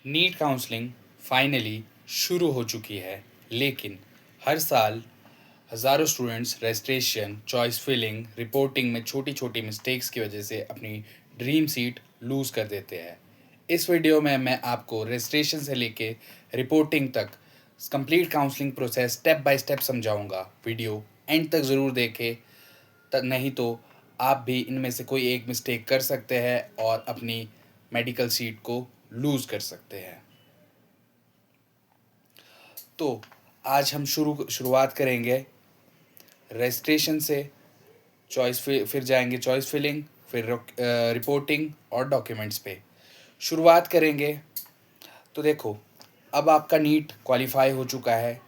NEET counselling finally शुरू हो चुकी है, लेकिन हर साल हज़ारों students registration, choice filling, reporting में छोटी छोटी मिस्टेक्स की वजह से अपनी ड्रीम सीट लूज़ कर देते हैं। इस वीडियो में मैं आपको रजिस्ट्रेशन से लेके रिपोर्टिंग तक complete counselling process step by step समझाऊंगा। वीडियो एंड तक ज़रूर देखें, नहीं तो आप भी इनमें से कोई एक मिस्टेक कर सकते हैं और अपनी मेडिकल सीट को लूज़ कर सकते हैं। तो आज हम शुरुआत करेंगे रजिस्ट्रेशन से, फिर जाएंगे चॉइस फिलिंग, फिर रिपोर्टिंग और डॉक्यूमेंट्स पे शुरुआत करेंगे। तो देखो, अब आपका नीट क्वालिफाई हो चुका है।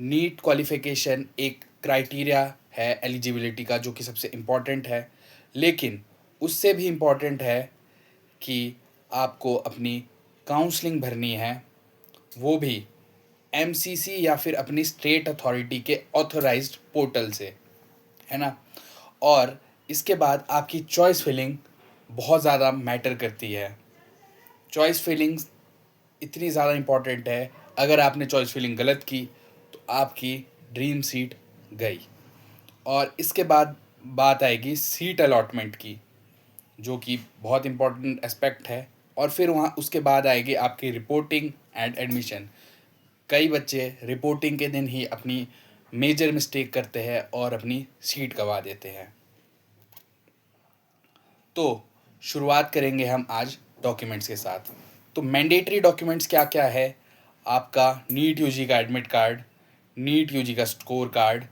नीट क्वालिफिकेशन एक क्राइटेरिया है एलिजिबिलिटी का, जो कि सबसे इम्पॉर्टेंट है, लेकिन उससे भी इम्पॉर्टेंट है कि आपको अपनी काउंसलिंग भरनी है, वो भी एमसीसी या फिर अपनी स्टेट अथॉरिटी के ऑथराइज्ड पोर्टल से, है ना। और इसके बाद आपकी चॉइस फिलिंग बहुत ज़्यादा मैटर करती है। चॉइस फिलिंग इतनी ज़्यादा इम्पॉर्टेंट है, अगर आपने चॉइस फिलिंग गलत की तो आपकी ड्रीम सीट गई। और इसके बाद बात आएगी सीट अलॉटमेंट की, जो कि बहुत इम्पोर्टेंट एस्पेक्ट है। और फिर वहाँ उसके बाद आएगी आपकी रिपोर्टिंग एंड एडमिशन। कई बच्चे रिपोर्टिंग के दिन ही अपनी मेजर मिस्टेक करते हैं और अपनी सीट गंवा देते हैं। तो शुरुआत करेंगे हम आज डॉक्यूमेंट्स के साथ। तो मैंडेटरी डॉक्यूमेंट्स क्या क्या है? आपका नीट यूजी का एडमिट कार्ड, नीट यूजी का score card,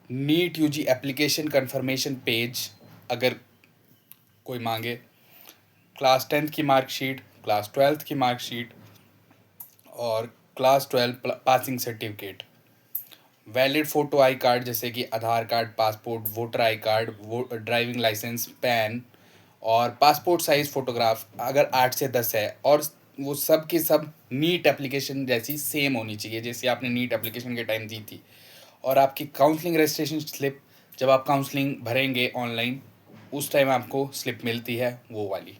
NEET UG application confirmation page अगर कोई मांगे, क्लास 10th की मार्कशीट, क्लास 12th की मार्कशीट और class 12 passing certificate, valid photo I card जैसे कि Aadhaar card, passport, voter I card, driving licence, PAN और पासपोर्ट साइज़ फ़ोटोग्राफ अगर 8 से 10 है। और वो सब की सब नीट एप्लीकेशन जैसी सेम होनी चाहिए, जैसे आपने नीट एप्लीकेशन के टाइम दी थी। और आपकी काउंसलिंग रजिस्ट्रेशन स्लिप, जब आप काउंसलिंग भरेंगे ऑनलाइन, उस टाइम आपको स्लिप मिलती है वो वाली।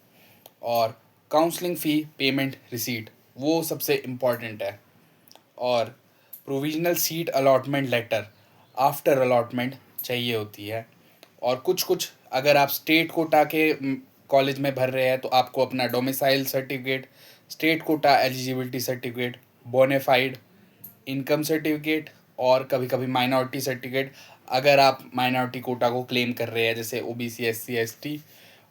और काउंसलिंग फ़ी पेमेंट रिसीट, वो सबसे इम्पॉर्टेंट है। और provisional seat allotment letter after allotment चाहिए होती है। और कुछ कुछ अगर आप स्टेट कोटा के कॉलेज में भर रहे हैं तो आपको अपना domicile certificate, state quota eligibility certificate, bonafide income certificate और कभी कभी माइनॉरिटी सर्टिफिकेट, अगर आप माइनॉरिटी कोटा को क्लेम कर रहे हैं, जैसे ओबीसी, एससी, एसटी।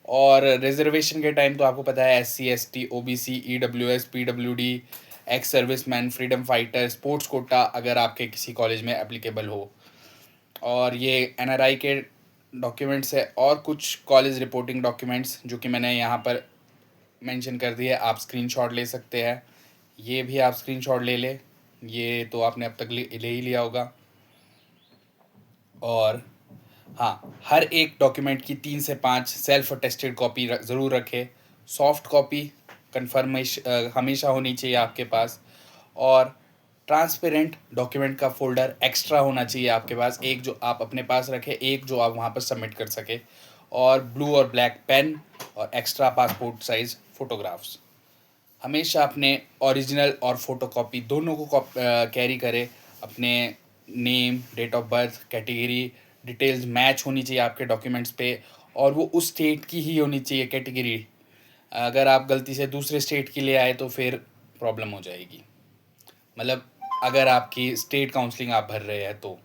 और रिजर्वेशन के टाइम तो आपको पता है SC, ST, OBC, EWS, PWD, ex serviceman, freedom fighter, sports quota अगर आपके किसी कॉलेज में एप्लीकेबल हो। और ये एनआरआई के डॉक्यूमेंट्स है। और कुछ कॉलेज रिपोर्टिंग डॉक्यूमेंट्स जो कि मैंने यहाँ पर मेंशन कर दिए, आप स्क्रीनशॉट ले सकते हैं। ये भी आप स्क्रीनशॉट ले ले, ये तो आपने अब तक ले ही लिया होगा। और हाँ, हर एक डॉक्यूमेंट की 3 से 5 सेल्फ अटेस्टेड कॉपी ज़रूर रखें। सॉफ्ट कॉपी कन्फर्मेशन हमेशा होनी चाहिए आपके पास। और ट्रांसपेरेंट डॉक्यूमेंट का फोल्डर एक्स्ट्रा होना चाहिए आपके पास, एक जो आप अपने पास रखें, एक जो आप वहाँ पर सबमिट कर सके। और ब्लू और ब्लैक पेन और एक्स्ट्रा पासपोर्ट साइज़ फ़ोटोग्राफ्स हमेशा अपने ओरिजिनल और फोटोकॉपी दोनों को कैरी करें। अपने name, date of birth, category details match होनी चाहिए आपके डॉक्यूमेंट्स पे, और वो उस स्टेट की ही होनी चाहिए कैटेगरी। अगर आप गलती से दूसरे स्टेट की ले आए तो फिर प्रॉब्लम हो जाएगी, मतलब अगर आपकी स्टेट काउंसलिंग आप भर रहे हैं तो।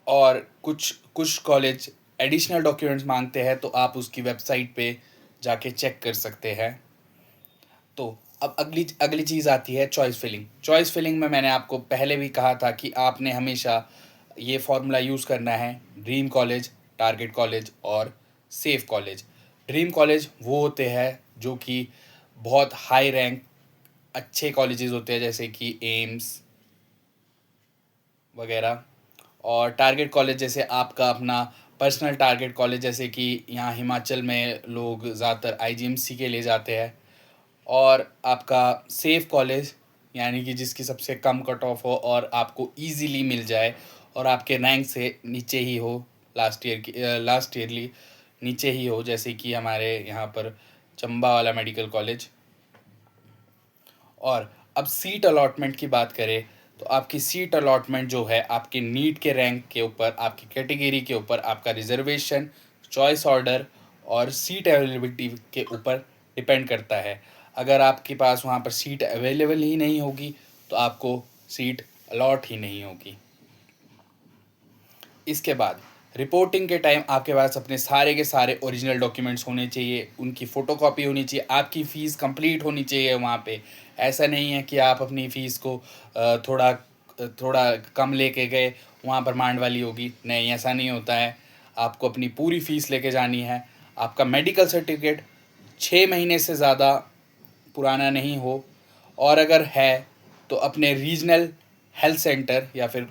और कुछ कुछ कॉलेज एडिशनल डॉक्यूमेंट्स मांगते हैं, तो आप उसकी वेबसाइट पे जाके चेक कर सकते हैं। तो अब अगली अगली चीज़ आती है चॉइस फिलिंग। चॉइस फिलिंग में मैंने आपको पहले भी कहा था कि आपने हमेशा ये फॉर्मूला यूज़ करना है: ड्रीम कॉलेज, टारगेट कॉलेज और सेफ कॉलेज। ड्रीम कॉलेज वो होते हैं जो कि बहुत हाई रैंक अच्छे कॉलेजेस होते हैं, जैसे कि एम्स वगैरह। और टारगेट कॉलेज जैसे आपका अपना पर्सनल टारगेट कॉलेज, जैसे कि यहाँ हिमाचल में लोग ज़्यादातर आईजीएमसी के लिए जाते हैं। और आपका सेफ कॉलेज यानी कि जिसकी सबसे कम कट ऑफ हो और आपको इजीली मिल जाए और आपके रैंक से नीचे ही हो, लास्ट ईयरली नीचे ही हो, जैसे कि हमारे यहाँ पर चंबा वाला मेडिकल कॉलेज। और अब सीट अलॉटमेंट की बात करें तो आपकी सीट अलॉटमेंट जो है आपके नीट के रैंक के ऊपर, आपकी कैटेगरी के ऊपर, आपका रिजर्वेशन, चॉइस ऑर्डर और सीट अवेलेबिलिटी के ऊपर डिपेंड करता है। अगर आपके पास वहाँ पर सीट अवेलेबल ही नहीं होगी तो आपको सीट अलॉट ही नहीं होगी। इसके बाद रिपोर्टिंग के टाइम आपके पास अपने सारे के सारे ओरिजिनल डॉक्यूमेंट्स होने चाहिए, उनकी फ़ोटोकॉपी होनी चाहिए, आपकी फ़ीस कंप्लीट होनी चाहिए वहाँ पे। ऐसा नहीं है कि आप अपनी फ़ीस को थोड़ा थोड़ा कम लेके गए, वहाँ पर मांड वाली होगी। नहीं, ऐसा नहीं होता है। आपको अपनी पूरी फ़ीस लेके जानी है। आपका मेडिकल सर्टिफिकेट 6 महीने से ज़्यादा पुराना नहीं हो, और अगर है तो अपने रीजनल हेल्थ सेंटर या फिर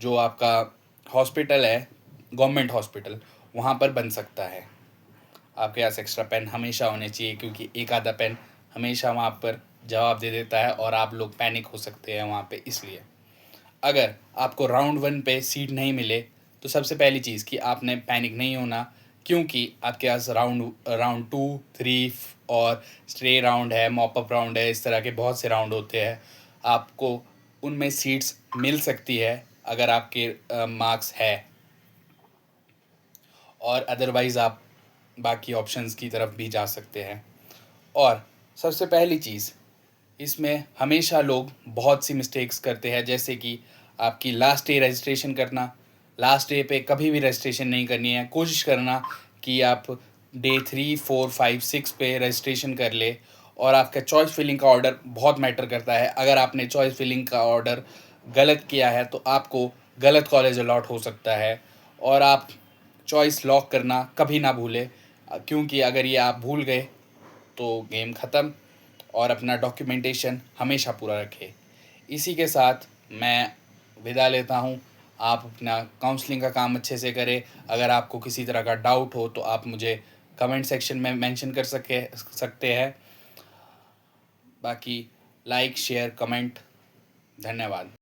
जो आपका हॉस्पिटल है, गवर्नमेंट हॉस्पिटल, वहाँ पर बन सकता है। आपके पास एक्स्ट्रा पेन हमेशा होने चाहिए, क्योंकि एक आधा पेन हमेशा वहाँ पर जवाब दे देता है और आप लोग पैनिक हो सकते हैं वहाँ पे। इसलिए अगर आपको राउंड 1 पे सीट नहीं मिले तो सबसे पहली चीज़ कि आपने पैनिक नहीं होना, क्योंकि आपके पास राउंड राउंड 2, 3 और स्ट्रे राउंड है, मॉपअप राउंड है, इस तरह के बहुत से राउंड होते हैं। आपको उनमें सीट्स मिल सकती है अगर आपके मार्क्स है, और अदरवाइज़ आप बाकी ऑप्शंस की तरफ भी जा सकते हैं। और सबसे पहली चीज़, इसमें हमेशा लोग बहुत सी मिस्टेक्स करते हैं, जैसे कि आपकी लास्ट डे रजिस्ट्रेशन करना। लास्ट डे पे कभी भी रजिस्ट्रेशन नहीं करनी है। कोशिश करना कि आप डे 3, 4, 5, 6 पे रजिस्ट्रेशन कर ले। और आपका चॉइस फिलिंग का ऑर्डर बहुत मैटर करता है। अगर आपने चॉइस फिलिंग का ऑर्डर गलत किया है तो आपको गलत कॉलेज अलॉट हो सकता है। और आप चॉइस लॉक करना कभी ना भूलें, क्योंकि अगर ये आप भूल गए तो गेम ख़त्म। और अपना डॉक्यूमेंटेशन हमेशा पूरा रखें। इसी के साथ मैं विदा लेता हूँ। आप अपना काउंसलिंग का काम अच्छे से करें। अगर आपको किसी तरह का डाउट हो तो आप मुझे कमेंट सेक्शन में मेंशन कर सकते हैं। बाकी लाइक, शेयर, कमेंट। धन्यवाद।